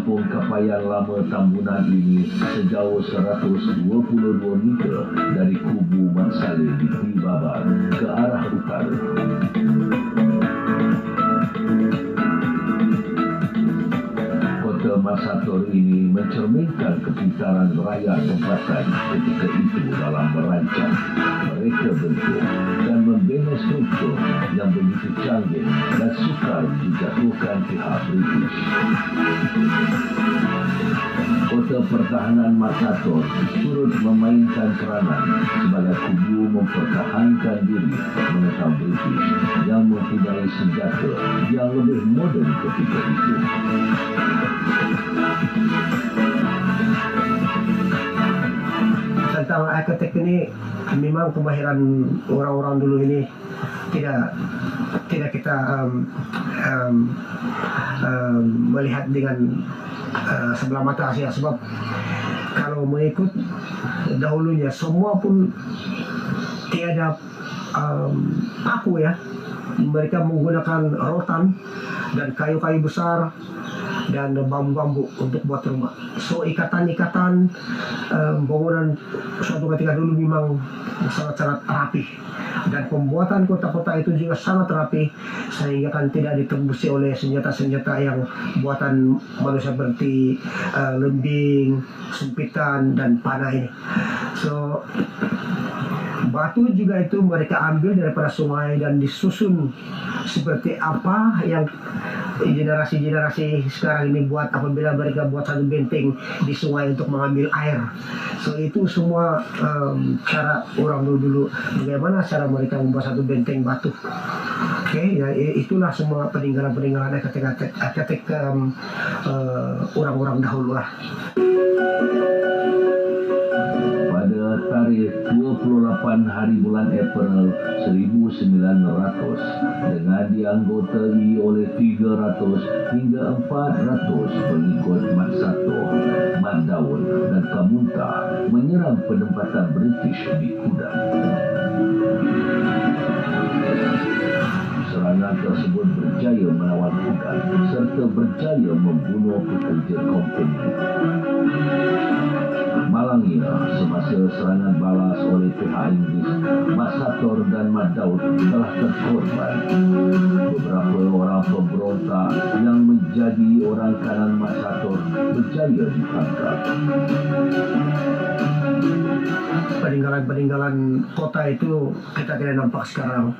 Kampung Kapayan Lama Tambunan ini sejauh 122 meter dari kubu Mat Saleh di Tibabar ke arah utara. Kota Masator ini mencerminkan kepintaran rakyat tempatan ketika itu dalam merancang, mereka bentuk dan membina struktur yang begitu canggih dan sukar dijatuhkan pihak British. Kota pertahanan Masator turut memainkan peranan sebagai kubu mempertahankan diri menentang British yang mempunyai senjata yang lebih moden ketika itu. Tentang arsitek ini, memang kemahiran orang-orang dulu ini tidak kita melihat dengan sebelah mata saja, sebab kalau mengikut dahulunya semua pun tiada paku ya, mereka menggunakan rotan dan kayu-kayu besar dan bambu-bambu untuk buat rumah. So ikatan-ikatan bangunan suatu ketika dulu memang sangat-sangat rapi, dan pembuatan kota-kota itu juga sangat rapi sehingga kan tidak ditembusi oleh senjata-senjata yang buatan manusia seperti lembing, sempitan dan panah ini. So batu juga itu mereka ambil daripada sungai dan disusun seperti apa yang generasi-generasi sekarang ini buat apabila mereka buat satu benteng di sungai untuk mengambil air. So itu semua cara orang dulu bagaimana cara mereka membuat satu benteng batu. Oke, ya itulah semua peninggalan-peninggalan arsitek orang-orang dahulu lah. Tarikh 28 hari bulan April 1900 dengan dianggotai oleh 300 hingga 400 pengikut Mat Sato, Mat Daud dan Kamunta menyerang penempatan British di Kuda. Serangan tersebut berjaya melawan Kuda serta berjaya membunuh pekerja company. Malangnya, semasa serangan balas oleh pihak Inggris, Mat Sator dan Mat Daud telah terkorban. Beberapa orang pemberontak yang menjadi orang kanan Mat Sator berjaya ditangkap. Peninggalan-peninggalan kota itu kita tidak nampak sekarang.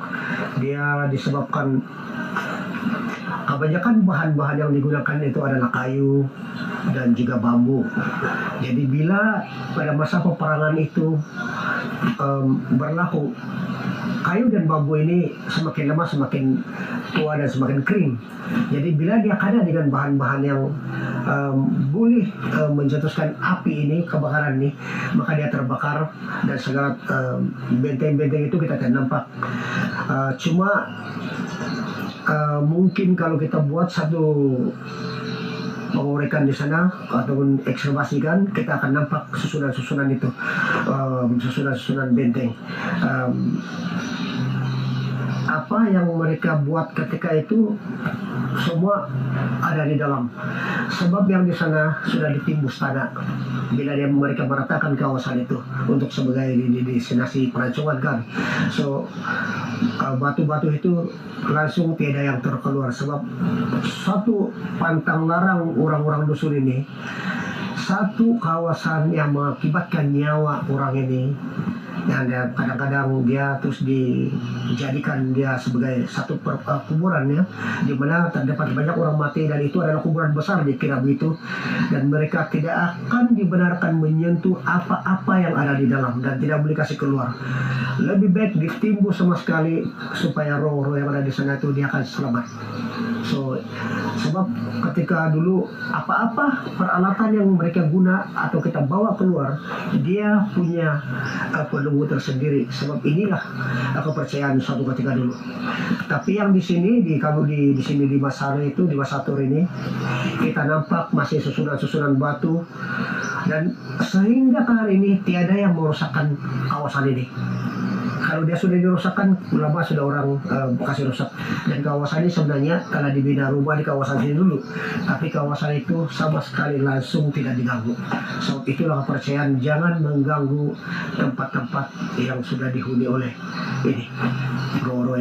Dia disebabkan kebanyakan bahan-bahan yang digunakan itu adalah kayu dan juga bambu. Jadi bila pada masa peperangan itu berlaku, kayu dan bambu ini semakin lama semakin tua dan semakin kering. Jadi bila dia kena dengan bahan-bahan yang boleh mencetuskan api ini, kebakaran ini, maka dia terbakar dan segala benteng-benteng itu kita tidak nampak. Cuma mungkin kalau kita buat satu pengorekan di sana ataupun ekskavasikan, kita akan nampak susunan-susunan itu, susunan-susunan benteng. Apa yang mereka buat ketika itu semua ada di dalam, sebab yang di sana sudah ditimbus tanah bila mereka meratakan kawasan itu untuk sebagai destinasi pelancongan kan. So batu-batu itu langsung tiada yang terkeluar, sebab satu pantang larang orang-orang dusun ini, satu kawasan yang mengakibatkan nyawa orang ini, yang kadang-kadang dia terus dijadikan dia sebagai satu kuburan ya, di mana terdapat banyak orang mati dan itu adalah kuburan besar dikira begitu, dan mereka tidak akan dibenarkan menyentuh apa-apa yang ada di dalam dan tidak boleh kasih keluar. Lebih baik ditimbus sama sekali supaya roh-roh yang ada di sana itu dia akan selamat. So sebab ketika dulu apa-apa peralatan yang mereka guna atau kita bawa keluar, dia punya penunggu tersendiri. Sebab inilah kepercayaan suatu ketika dulu. Tapi yang di sini di sini di Masare itu, di Masator ini, kita nampak masih susunan-susunan batu, dan sehingga ke hari ini tiada yang merusakkan kawasan ini. Kalau dia sudah dirusakkan, ulama sudah orang kasih rusak. Dan kawasan ini sebenarnya telah dibina rumah di kawasan sini dulu, tapi kawasan itu sama sekali langsung tidak diganggu. So itulah kepercayaan, jangan mengganggu tempat-tempat yang sudah dihuni oleh ini Roro.